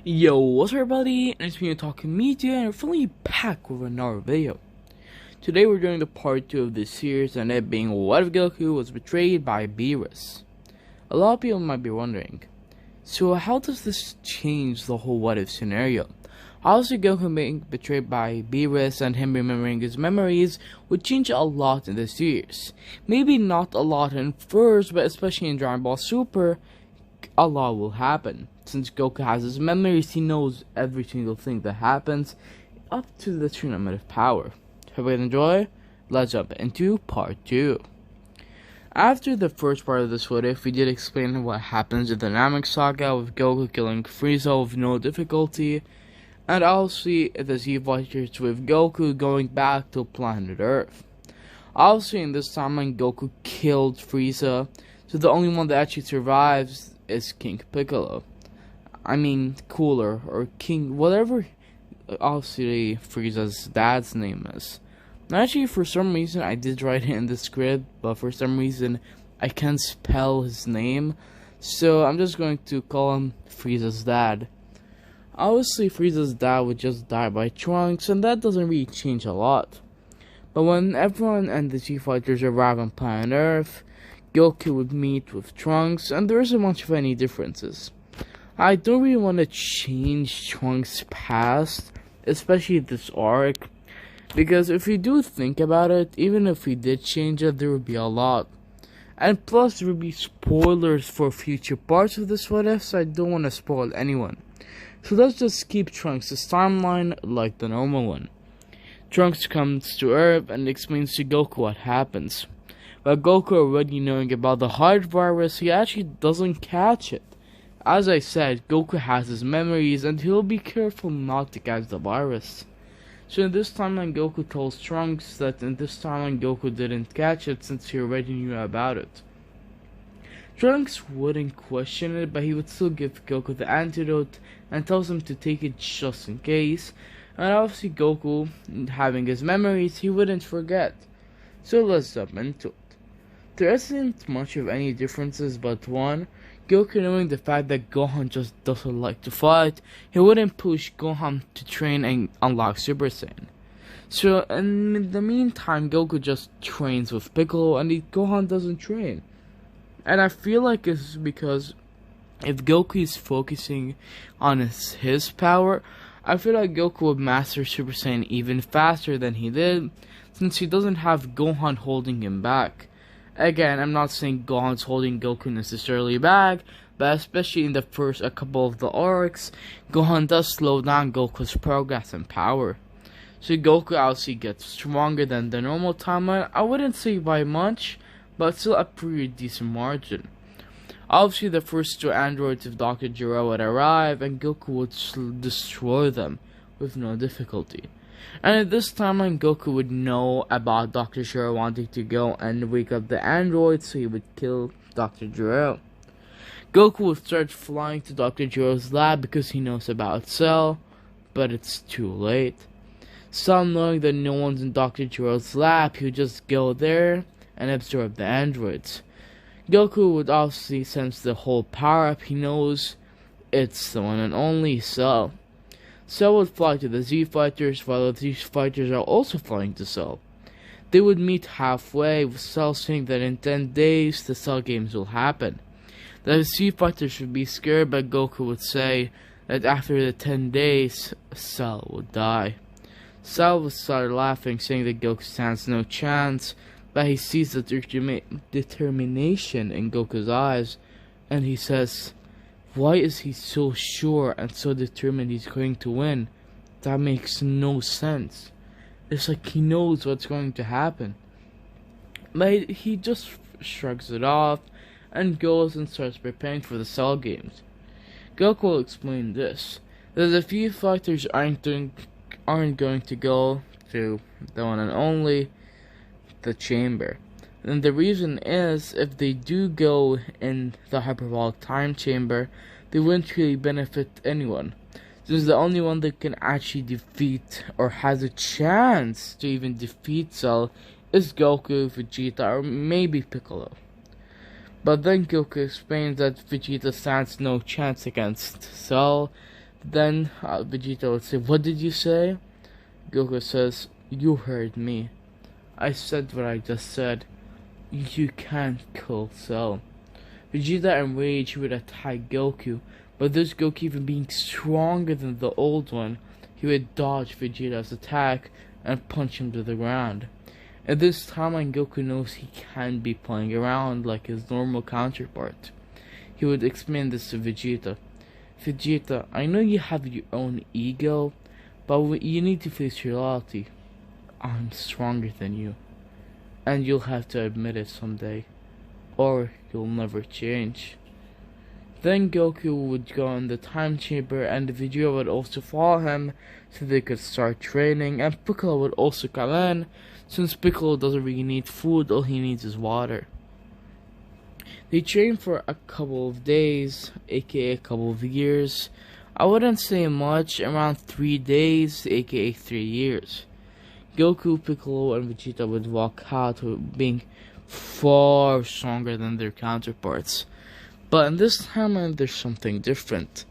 Yo, what's up everybody? And it's me talking media, and we're finally back with another video. Today we're doing the part 2 of this series, and it being what if Goku was betrayed by Beerus. A lot of people might be wondering, so how does this change the whole what if scenario? Obviously Goku being betrayed by Beerus and him remembering his memories would change a lot in the series. Maybe not a lot in first, but especially in Dragon Ball Super, a lot will happen. Since Goku has his memories, he knows every single thing that happens, up to the tournament of power. Hope you enjoy. Let's jump into part 2. After the first part of this what if, we did explain what happens in the Namek Saga with Goku killing Frieza with no difficulty, and obviously the Z Fighters with Goku going back to planet Earth. Obviously in this timeline Goku killed Frieza, so the only one that actually survives is King Piccolo. I mean, Cooler, or King, whatever obviously Frieza's dad's name is. Actually, for some reason, I did write it in the script, but for some reason, I can't spell his name, so I'm just going to call him Frieza's dad. Obviously, Frieza's dad would just die by Trunks, and that doesn't really change a lot. But when everyone and the Z Fighters arrive on planet Earth, Goku would meet with Trunks, and there isn't much of any differences. I don't really want to change Trunks' past, especially this arc, because if you do think about it, even if we did change it, there would be a lot. And plus, there would be spoilers for future parts of this what if, so I don't want to spoil anyone. So let's just keep Trunks' timeline like the normal one. Trunks comes to Earth and explains to Goku what happens. But Goku already knowing about the heart virus, he actually doesn't catch it. As I said, Goku has his memories and he'll be careful not to catch the virus. So in this timeline Goku tells Trunks that in this timeline Goku didn't catch it since he already knew about it. Trunks wouldn't question it, but he would still give Goku the antidote and tells him to take it just in case. And obviously Goku, having his memories, he wouldn't forget. So let's jump into it. There isn't much of any differences but one. Goku knowing the fact that Gohan just doesn't like to fight, he wouldn't push Gohan to train and unlock Super Saiyan. So in the meantime, Goku just trains with Piccolo and Gohan doesn't train. And I feel like it's because if Goku is focusing on his power, I feel like Goku would master Super Saiyan even faster than he did, since he doesn't have Gohan holding him back. Again, I'm not saying Gohan's holding Goku necessarily back, but especially in the first a couple of the arcs, Gohan does slow down Goku's progress and power. So Goku obviously gets stronger than the normal timeline. I wouldn't say by much, but still a pretty decent margin. Obviously the first two androids of Dr. Gero would arrive and Goku would destroy them with no difficulty. And at this timeline, Goku would know about Dr. Gero wanting to go and wake up the androids, so he would kill Dr. Gero. Goku would start flying to Dr. Gero's lab because he knows about Cell, but it's too late. Cell, knowing that no one's in Dr. Gero's lab, he would just go there and absorb the androids. Goku would obviously sense the whole power-up. He knows it's the one and only Cell. Cell would fly to the Z Fighters, while the Z Fighters are also flying to Cell. They would meet halfway, with Cell saying that in 10 days the Cell games will happen. The Z Fighters would be scared, but Goku would say that after the 10 days, Cell would die. Cell would start laughing, saying that Goku stands no chance, but he sees the determination in Goku's eyes, and he says, why is he so sure and so determined he's going to win? That makes no sense. It's like he knows what's going to happen. But he just shrugs it off and goes and starts preparing for the Cell games. Goku will explain this, that the few fighters aren't going to go to the one and only, the chamber. And the reason is, if they do go in the hyperbolic time chamber, they wouldn't really benefit anyone, since the only one that can actually defeat, or has a chance to even defeat Cell, is Goku, Vegeta, or maybe Piccolo. But then Goku explains that Vegeta stands no chance against Cell, Then Vegeta would say, "What did you say?" Goku says, "You heard me. I said what I just said. You can't kill Cell." Vegeta enraged, he would attack Goku, but this Goku, even being stronger than the old one, he would dodge Vegeta's attack and punch him to the ground. At this time, when Goku knows he can't be playing around like his normal counterpart, he would explain this to Vegeta. "Vegeta, I know you have your own ego, but you need to face reality. I'm stronger than you, and you'll have to admit it someday, or you'll never change." Then Goku would go in the time chamber, and Vegeta would also follow him so they could start training, and Piccolo would also come in, since Piccolo doesn't really need food, all he needs is water. They trained for a couple of days, aka a couple of years. I wouldn't say much, around 3 days, aka 3 years. Goku, Piccolo, and Vegeta would walk out being far stronger than their counterparts. But in this timeline, there's something different.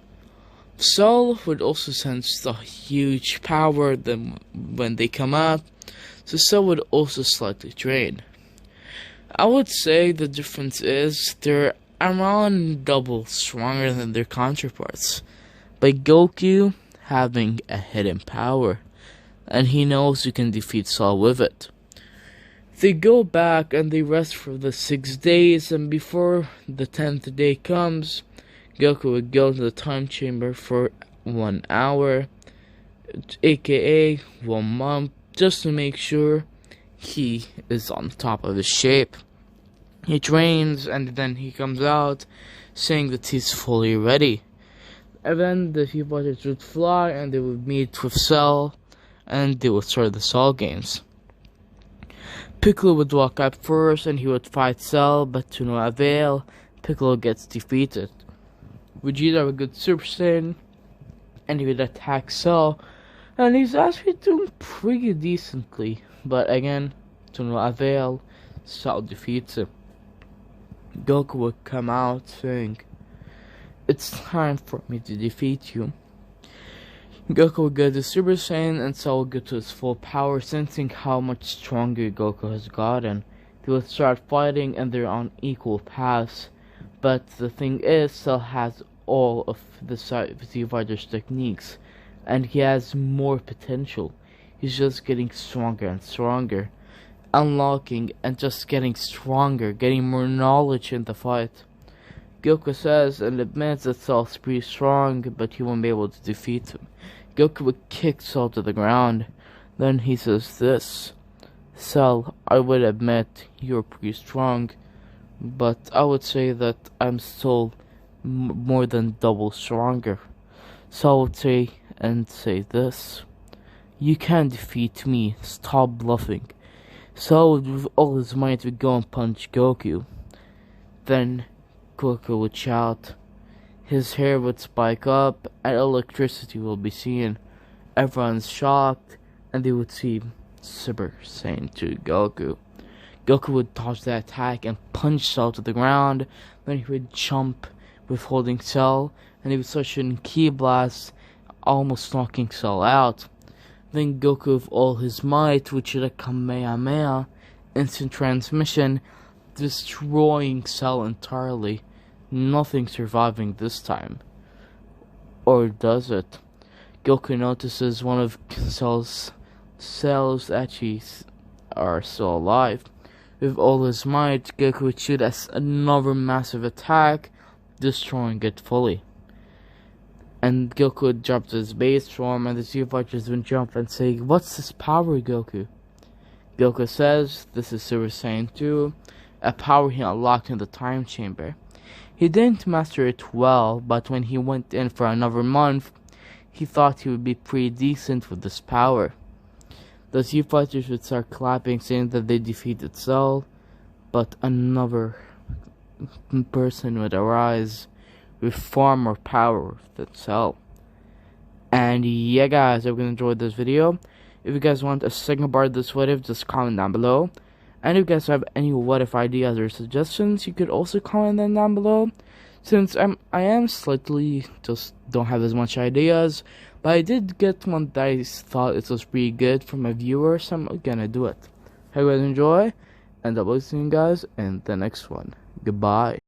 Cell would also sense the huge power when they come up, so Cell would also slightly train. I would say the difference is they're around double stronger than their counterparts, but Goku having a hidden power, and he knows you can defeat Cell with it. They go back and they rest for the 6 days, and before the 10th day comes, Goku would go to the time chamber for 1 hour, aka 1 month, just to make sure he is on top of his shape. He trains, and then he comes out saying that he's fully ready. And then the Foo Fighters would fly, and they would meet with Cell, and they would start the Cell games. Piccolo would walk up first, and he would fight Cell, but to no avail. Piccolo gets defeated. Vegeta would get Super Saiyan, and he would attack Cell, and he's actually doing pretty decently, but again, to no avail. Cell defeats him. Goku would come out saying, "It's time for me to defeat you." Goku would go to Super Saiyan, and Cell would go to his full power, sensing how much stronger Goku has gotten. They would start fighting, and they're on equal paths. But the thing is, Cell has all of the Foo Fighters techniques, and he has more potential. He's just getting stronger and stronger, unlocking and just getting stronger, getting more knowledge in the fight. Goku says and admits that Cell's pretty strong, but he won't be able to defeat him. Goku would kick Cell to the ground. Then he says this: "Cell, I would admit you're pretty strong, but I would say that I'm still more than double stronger." Cell would say this: "You can't defeat me, stop bluffing." Cell would, with all his might, would go and punch Goku. Then Goku would shout. His hair would spike up, and electricity will be seen. Everyone's shocked, and they would see Super Saiyan 2 Goku. Goku would dodge the attack and punch Cell to the ground. Then he would jump with holding Cell, and he would start shooting ki blasts, almost knocking Cell out. Then Goku, with all his might, would shoot a Kamehameha, instant transmission, destroying Cell entirely. Nothing surviving this time. Or does it? Goku notices one of Cell's cells actually are still alive. With all his might, Goku would shoot another massive attack, destroying it fully. And Goku would drop to his base form, and the Foo Fighters would jump and say, "What's this power, Goku?" Goku says, "This is Super Saiyan 2, a power he unlocked in the time chamber." He didn't master it well, but when he went in for another month, he thought he would be pretty decent with this power. The Foo Fighters would start clapping, saying that they defeated Cell, but another person would arise with far more power than Cell. And yeah guys, I hope you enjoyed this video. If you guys want a second part of this what if, just comment down below. And if you guys have any what if ideas or suggestions, you could also comment them down below. Since I am slightly just don't have as much ideas, but I did get one that I thought it was pretty good from a viewer, so I'm gonna do it. Hope you guys enjoy, and I'll see you guys in the next one. Goodbye.